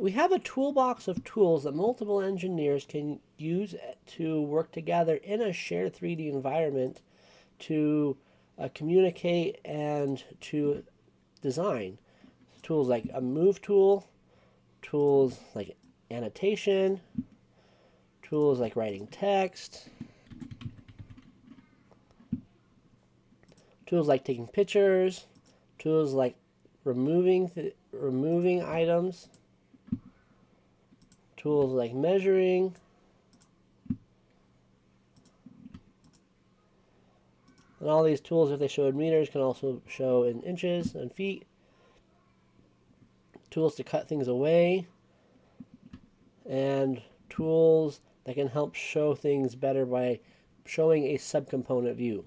We have a toolbox of tools that multiple engineers can use to work together in a shared 3D environment to communicate and to design. Tools like a move tool, tools like annotation, tools like writing text, tools like taking pictures, tools like removing items, tools like measuring, and all these tools, if they show in meters, can also show in inches and feet. Tools to cut things away, and tools that can help show things better by showing a subcomponent view.